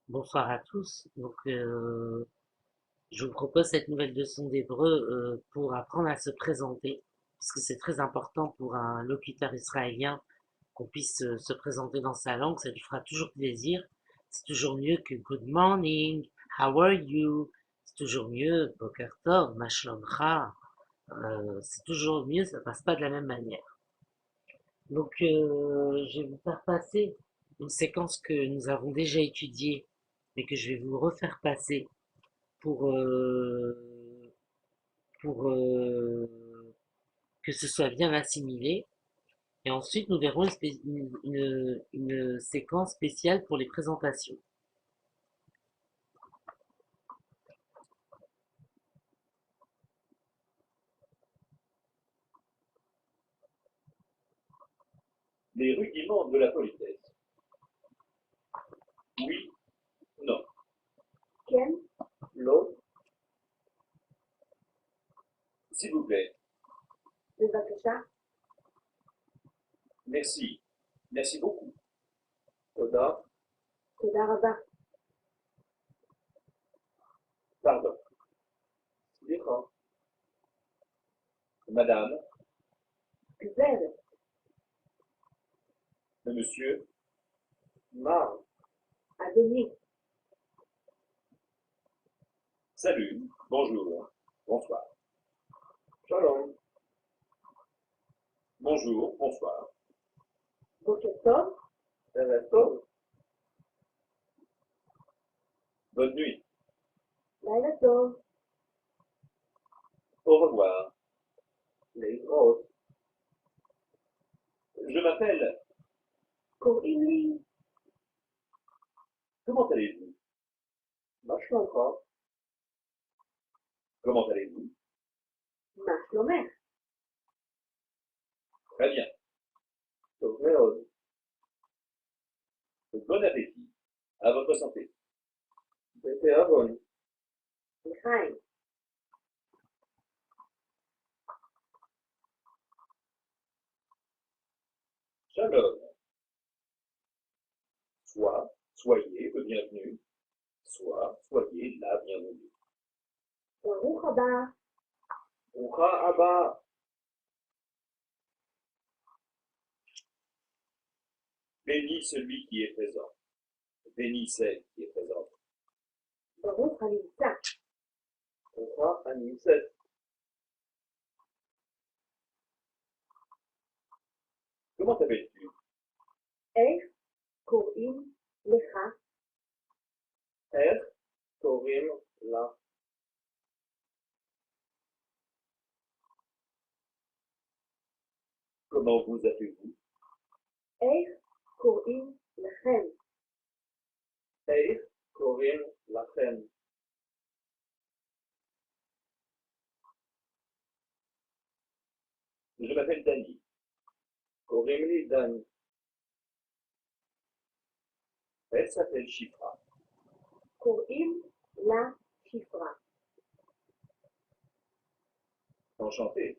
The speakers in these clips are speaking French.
Bonsoir à tous. Je vous propose cette nouvelle leçon d'hébreu pour apprendre à se présenter, parce que c'est très important pour un locuteur israélien qu'on puisse se présenter dans sa langue. Ça lui fera toujours plaisir. C'est toujours mieux que Good morning, how are you? C'est toujours mieux Boker Tov, ma shlomcha. C'est toujours mieux, ça passe pas de la même manière. Je vais vous faire passer une séquence que nous avons déjà étudiée, mais que je vais vous refaire passer pour, euh, pour que ce soit bien assimilé. Et ensuite, nous verrons une séquence spéciale pour les présentations. Les rudiments de la politesse. Oui, non. כן, L'autre, s'il vous plaît. בבקשה, Merci. Merci beaucoup. Toda, תודה רבה, pardon. Slicha. Madame, גברת, le monsieur, Mar. אדוני, Salut, bonjour, bonsoir. Shalom. Bonjour, bonsoir. בוקר טוב, Erev Tov. Bonne nuit. לילה טוב, Au revoir. Les autres. Je m'appelle. קוראים לי, Comment allez-vous? מה שלומך? Comment allez-vous? מה שלומך? Très bien. טוב מאוד. Bon appétit. À votre santé. Bethéavon. לחיים, Shalom. Soyez le bienvenu. Soyez la bienvenue. ברוך הבא, Broucha Abba. Béni celui qui est présent. Béni celle qui est présente. ברוך הנמצא, Broucha Animset. Comment t'appelles-tu? איך קוראים לך? Er Korim La. Comment vous appelez-vous? איך קוראים לכם? Er Korim Lachem. Je m'appelle Dani. Korim Li Dan. Elle s'appelle Shifra. קוראים לה שפרה, Enchanté.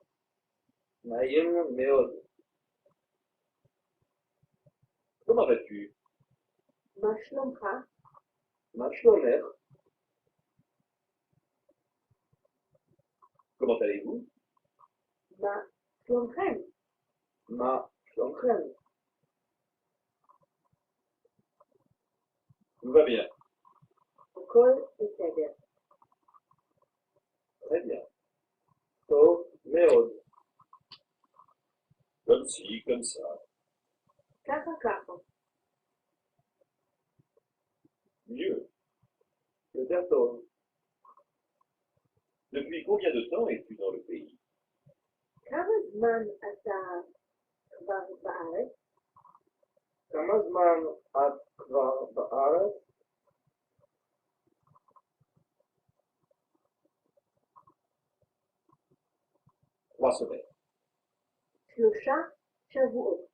Naïm Meod. Comment vas-tu? מה שלומך? Ma Shlomer. Comment allez-vous? מה שלומכם? Ma Shlomchem. Tout va bien. הכל בסדר, Très bien. Tov Meod. Comme ci, comme ça. ככה ככה, Mieux. יותר טוב. Depuis combien de temps es-tu dans le pays? כמה זמן אתה כבר בארץ? כמה זמן את כבר בארץ? Trois semaines. שלושה שבועות.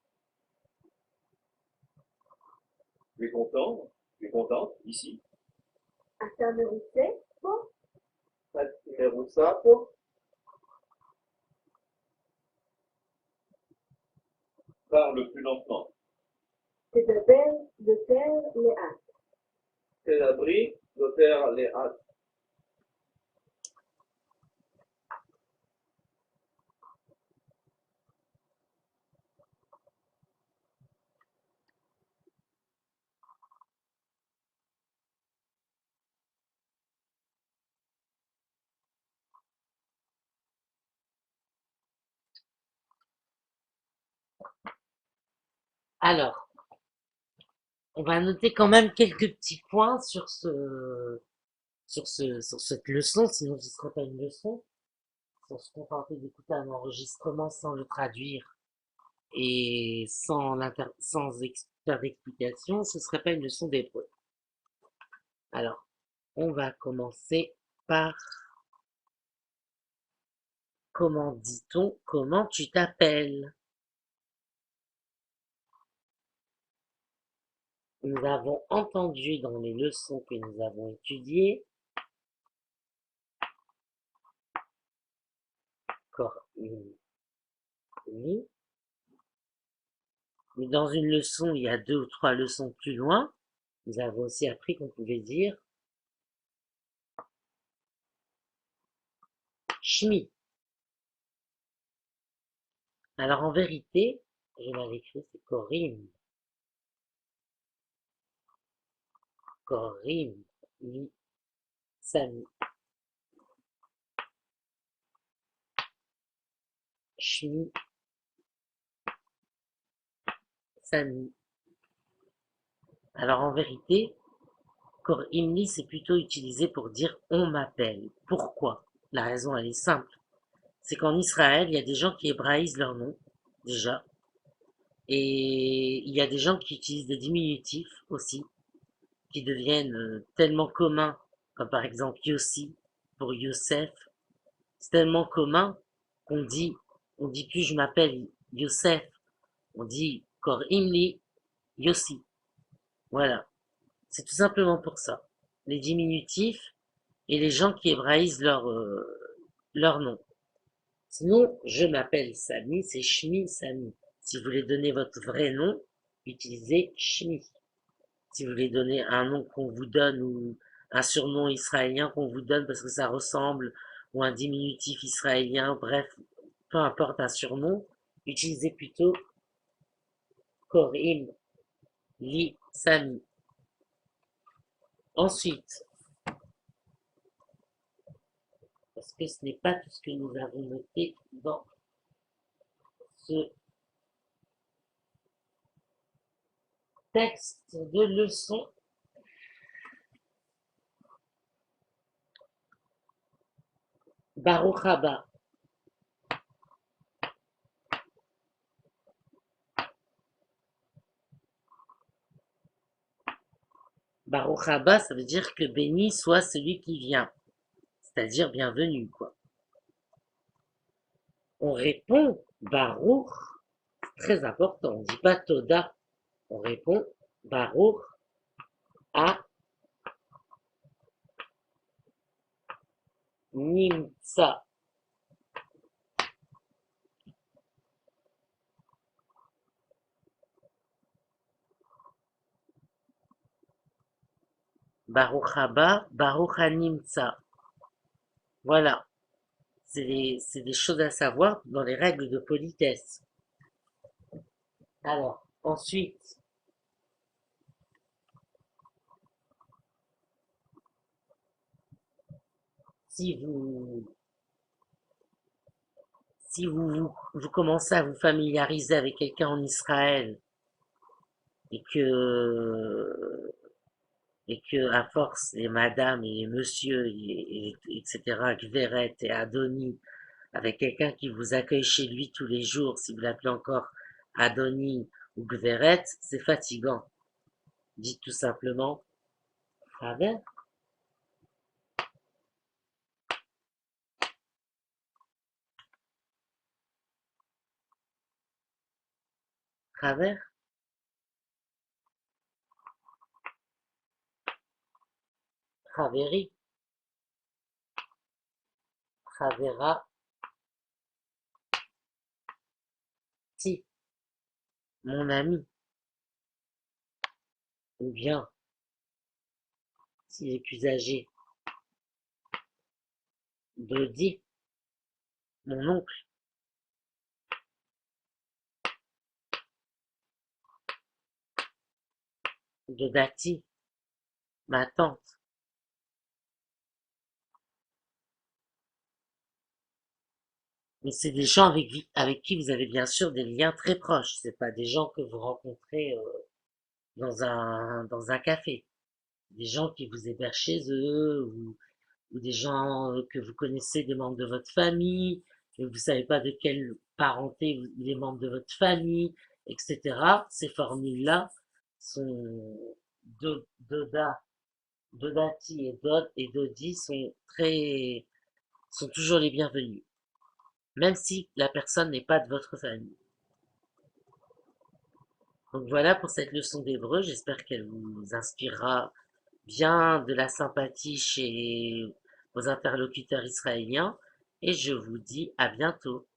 Tu es content? Tu es contente ici? אתה מרוצה פה? את מרוצה פה? Parle plus lentement. תדבר יותר לאט. תדברי יותר לאט. Alors, on va noter quand même quelques petits points sur cette leçon, sinon ce ne serait pas une leçon. Si on se contentait d'écouter un enregistrement sans le traduire et sans faire d'explication, ce ne serait pas une leçon d'hébreu. Alors, on va commencer par comment dit-on, comment tu t'appelles? Nous avons entendu dans les leçons que nous avons étudiées, corps uni. Mais dans une leçon, il y a 2 ou 3 leçons plus loin, nous avons aussi appris qu'on pouvait dire Shmi. Alors en vérité, je l'avais écrit, c'est Korim. Korim, li, Sami. Shmi, Sami. Alors en vérité, Korim li, c'est plutôt utilisé pour dire on m'appelle. Pourquoi? La raison, elle est simple. C'est qu'en Israël, il y a des gens qui hébraïsent leur nom, déjà. Et il y a des gens qui utilisent des diminutifs aussi, qui deviennent tellement communs, comme par exemple Yossi pour Youssef. C'est tellement commun on dit plus je m'appelle Youssef, on dit Kor Imli Yossi. Voilà, c'est tout simplement pour ça. Les diminutifs et les gens qui hébraïsent leur nom. Sinon, je m'appelle Sami, c'est Shmi Sami. Si vous voulez donner votre vrai nom, utilisez Shmi. Si vous voulez donner un nom qu'on vous donne ou un surnom israélien qu'on vous donne parce que ça ressemble ou un diminutif israélien, bref, peu importe un surnom, utilisez plutôt Korim, Li, Sami. Ensuite, parce que ce n'est pas tout ce que nous avons noté dans ce texte de leçon. Baruch haba. Baruch haba, ça veut dire que béni soit celui qui vient. C'est-à-dire bienvenue, quoi. On répond Baruch, très important, on ne dit pas Toda, on répond Baruch a Nimtsa. Baruch haba, Baruch Nimtsa. Voilà, c'est des choses à savoir dans les règles de politesse. Alors, ensuite, si vous vous commencez à vous familiariser avec quelqu'un en Israël et que à force les madames et les messieurs etc. Gveret et Adoni avec quelqu'un qui vous accueille chez lui tous les jours, si vous l'appelez encore Adoni ou Gveret, c'est fatigant. Dites tout simplement Travers. Travers. Traveri. Travera. Ti. Mon ami. Ou bien s'il est plus âgé. Dodi, mon oncle. Dodati, ma tante. Mais c'est des gens avec qui vous avez bien sûr des liens très proches. C'est pas des gens que vous rencontrez dans un café. Des gens qui vous hébergent chez eux ou des gens que vous connaissez, des membres de votre famille, mais vous savez pas de quelle parenté les membres de votre famille, etc. Ces formules-là sont Doda, Dodati et Dodi sont toujours les bienvenus, même si la personne n'est pas de votre famille. Donc voilà pour cette leçon d'hébreu, j'espère qu'elle vous inspirera bien de la sympathie chez vos interlocuteurs israéliens et je vous dis à bientôt.